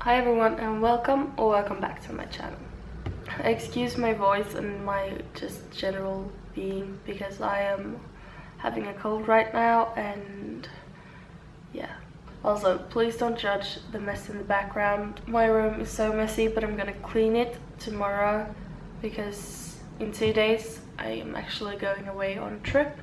Hi everyone and welcome back to my channel. Excuse my voice and my just general being because I am having a cold right now, and yeah. Also, please don't judge the mess in the background. My room is so messy, but I'm gonna clean it tomorrow because in 2 days I am actually going away on a trip,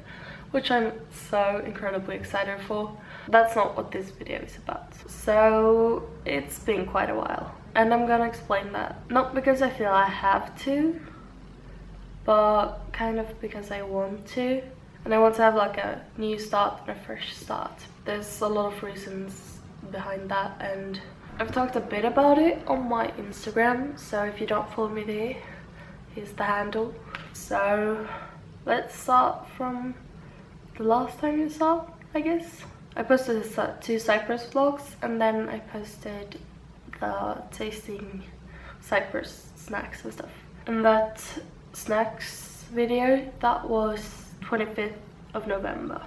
which I'm so incredibly excited for. That's not what this video is about. So it's been quite a while, and I'm gonna explain that. Not because I feel I have to, but kind of because I want to. And I want to have like a new start and a fresh start. There's a lot of reasons behind that, and I've talked a bit about it on my Instagram, so if you don't follow me there, here's the handle. So let's start from the last time you saw, I guess. I posted 2 Cyprus vlogs, and then I posted the tasting Cyprus snacks and stuff. And that snacks video, that was 25th of November,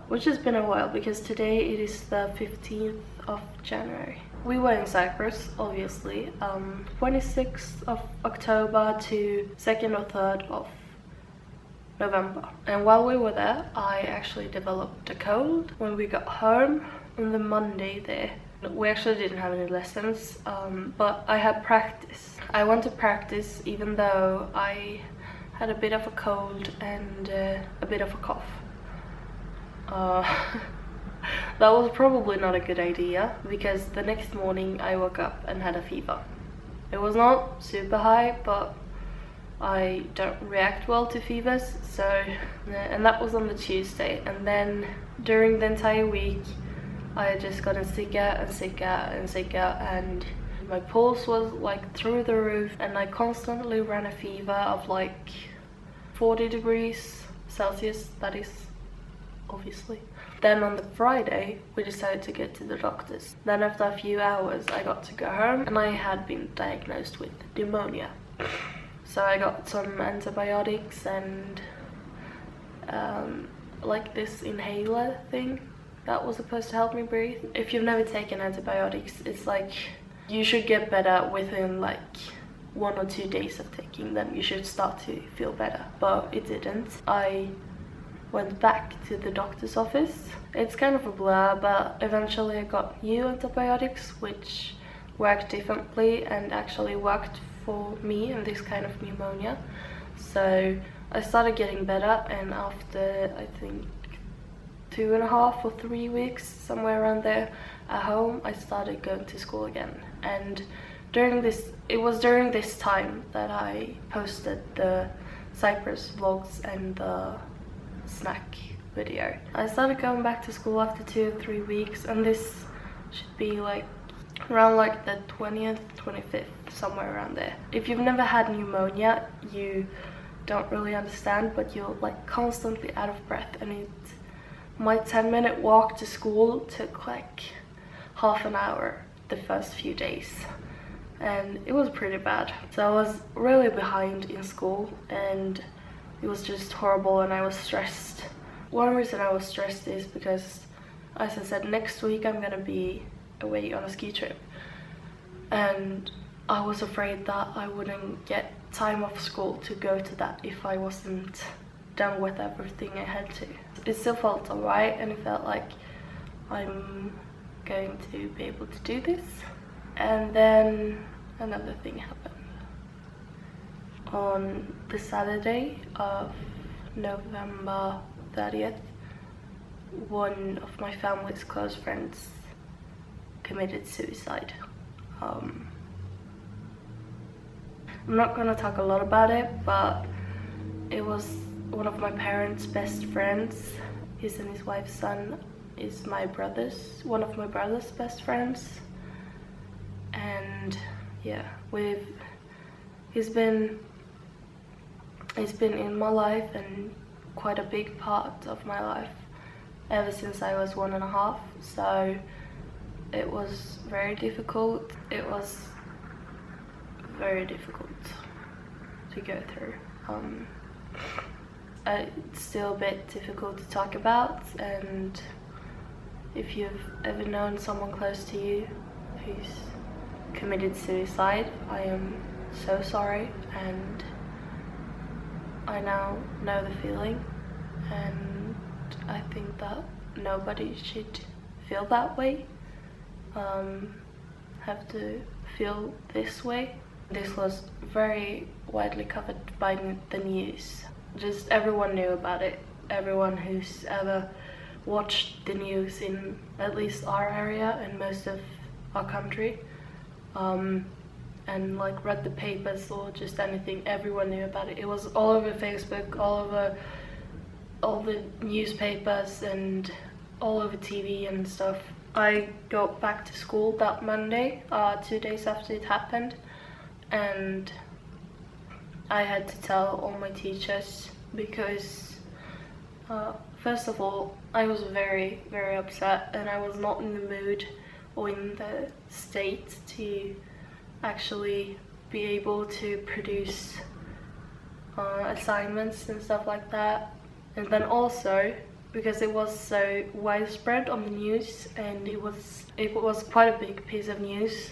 which has been a while because today it is the 15th of January. We were in Cyprus, obviously, 26th of October to 2nd or 3rd of November. And while we were there, I actually developed a cold. When we got home on the Monday there, we actually didn't have any lessons, but I had practice. I went to practice even though I had a bit of a cold and a bit of a cough. That was probably not a good idea because the next morning I woke up and had a fever. It was not super high, but I don't react well to fevers, so, and that was on the Tuesday. And then during the entire week I had just gotten sicker and sicker and sicker, and my pulse was like through the roof, and I constantly ran a fever of like 40 degrees Celsius, that is, obviously. Then on the Friday we decided to get to the doctors. Then after a few hours I got to go home, and I had been diagnosed with pneumonia. So I got some antibiotics and like this inhaler thing that was supposed to help me breathe. If you've never taken antibiotics, it's like you should get better within like 1 or 2 days of taking them. You should start to feel better, but it didn't. I went back to the doctor's office. It's kind of a blur, but eventually I got new antibiotics which worked differently and actually worked for me and this kind of pneumonia. So I started getting better, and after I think 2.5 or 3 weeks, somewhere around there, at home, I started going to school again. And it was during this time that I posted the Cyprus vlogs and the snack video. I started going back to school after 2 or 3 weeks, and this should be like around like the 20th, 25th, somewhere around there. If you've never had pneumonia, you don't really understand, but you're like constantly out of breath, and my 10-minute walk to school took like half an hour the first few days, and it was pretty bad. So I was really behind in school, and it was just horrible, and I was stressed. One reason I was stressed is because, as I said, next week I'm gonna be away on a ski trip, and I was afraid that I wouldn't get time off school to go to that if I wasn't done with everything I had to. It still felt alright, and it felt like I'm going to be able to do this. And then another thing happened. On the Saturday of November 30th, one of my family's close friends committed suicide. I'm not gonna talk a lot about it, but it was one of my parents' best friends. His and his wife's son is one of my brother's best friends, and yeah, he's been in my life and quite a big part of my life ever since I was 1.5. So it was very difficult. It was very difficult to go through. It's still a bit difficult to talk about, and if you've ever known someone close to you who's committed suicide. I am so sorry, and I now know the feeling, and I think that nobody should feel that way, have to feel this way. This was very widely covered by the news. Just everyone knew about it. Everyone who's ever watched the news in at least our area and most of our country, and like read the papers or just anything, everyone knew about it. It was all over Facebook, all over all the newspapers and all over TV and stuff. I got back to school that Monday, 2 days after it happened, and I had to tell all my teachers because first of all, I was very, very upset, and I was not in the mood or in the state to actually be able to produce assignments and stuff like that. And then also because it was so widespread on the news, and it was quite a big piece of news,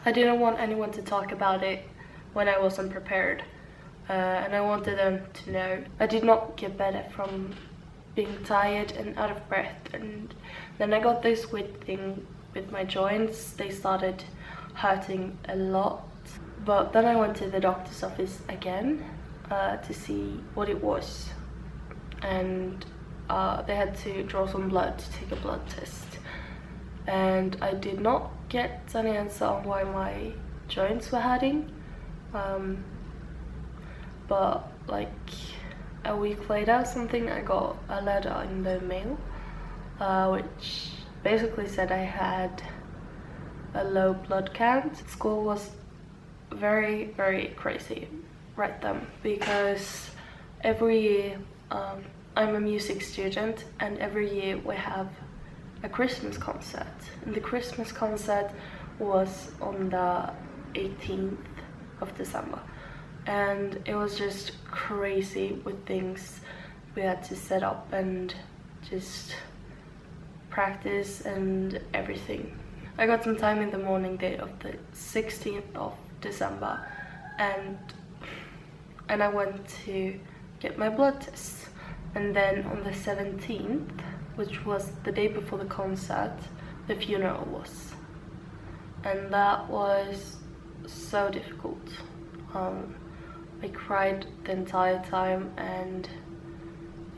I didn't want anyone to talk about it when I wasn't prepared, and I wanted them to know. I did not get better from being tired and out of breath, and then I got this weird thing with my joints. They started hurting a lot, but then I went to the doctor's office again to see what it was, and they had to draw some blood to take a blood test, and I did not get any answer on why my joints were hurting, but like a week later something, I got a letter in the mail which basically said I had a low blood count. School was very, very crazy right then, because every year I'm a music student, and every year we have a Christmas concert, and the Christmas concert was on the 18th of December, and it was just crazy with things we had to set up and just practice and everything. I got some time in the morning day of the 16th of December, and I went to get my blood test. And then on the 17th, which was the day before the concert, the funeral was. And that was so difficult. I cried the entire time, and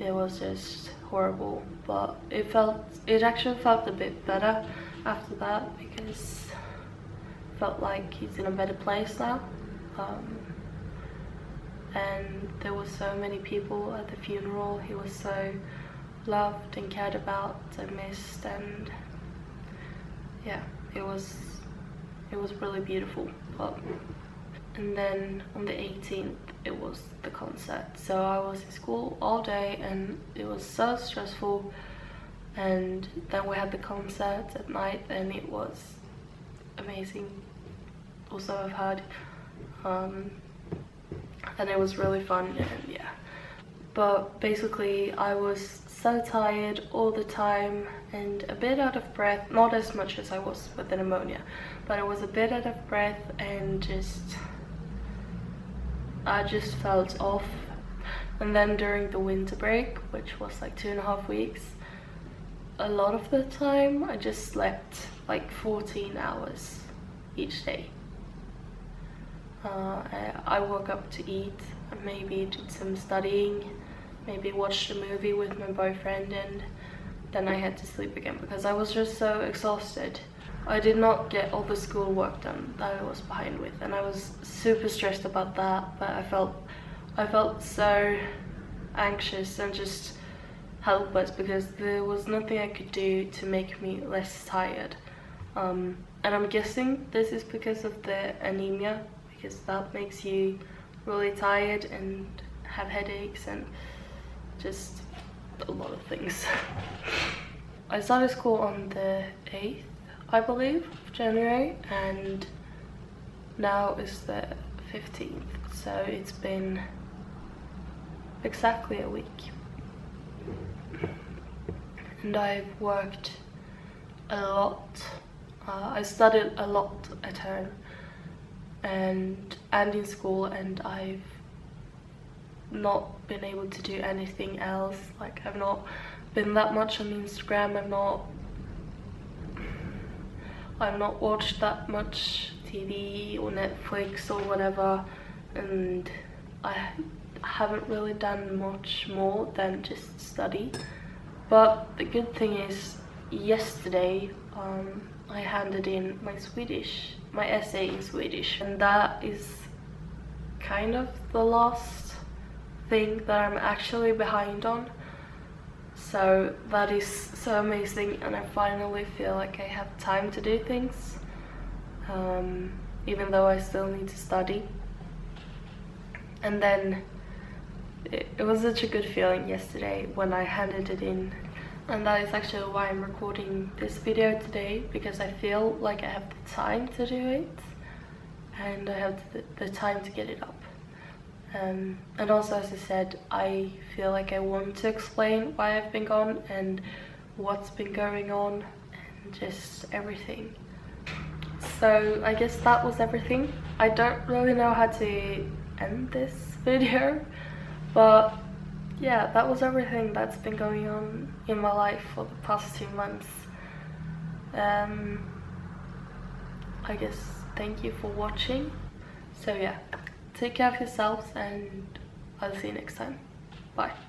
it was just horrible. But it actually felt a bit better after that, because it felt like he's in a better place now. And there were so many people at the funeral. He was so loved and cared about and missed, and yeah, it was really beautiful. And then on the 18th it was the concert, so I was in school all day, and it was so stressful. And then we had the concert at night, and it was amazing. Also, I've heard, and it was really fun, and yeah. But basically I was so tired all the time and a bit out of breath, not as much as I was with the pneumonia, but I was a bit out of breath, and I just felt off. And then during the winter break, which was like 2.5 weeks, a lot of the time I just slept like 14 hours each day. I woke up to eat, maybe did some studying, maybe watched a movie with my boyfriend, and then I had to sleep again because I was just so exhausted. I did not get all the school work done that I was behind with, and I was super stressed about that, but I felt so anxious and just helpless because there was nothing I could do to make me less tired. And I'm guessing this is because of the anemia, because that makes you really tired and have headaches and just a lot of things. I started school on the 8th, I believe, of January, and now is the 15th, so it's been exactly a week. And I've worked a lot. I studied a lot at home and in school, and I've not been able to do anything else. Like, I've not been that much on Instagram. I've not watched that much TV or Netflix or whatever, and I haven't really done much more than just study. But the good thing is, yesterday I handed in my essay in Swedish, and that is kind of the last thing that I'm actually behind on. So that is so amazing, and I finally feel like I have time to do things, even though I still need to study. And then it was such a good feeling yesterday when I handed it in, and that is actually why I'm recording this video today, because I feel like I have the time to do it, and I have the time to get it up. And also, as I said, I feel like I want to explain why I've been gone and what's been going on and just everything. So I guess that was everything. I don't really know how to end this video, but yeah, that was everything that's been going on in my life for the past 2 months. I guess thank you for watching. So yeah, take care of yourselves, and I'll see you next time. Bye.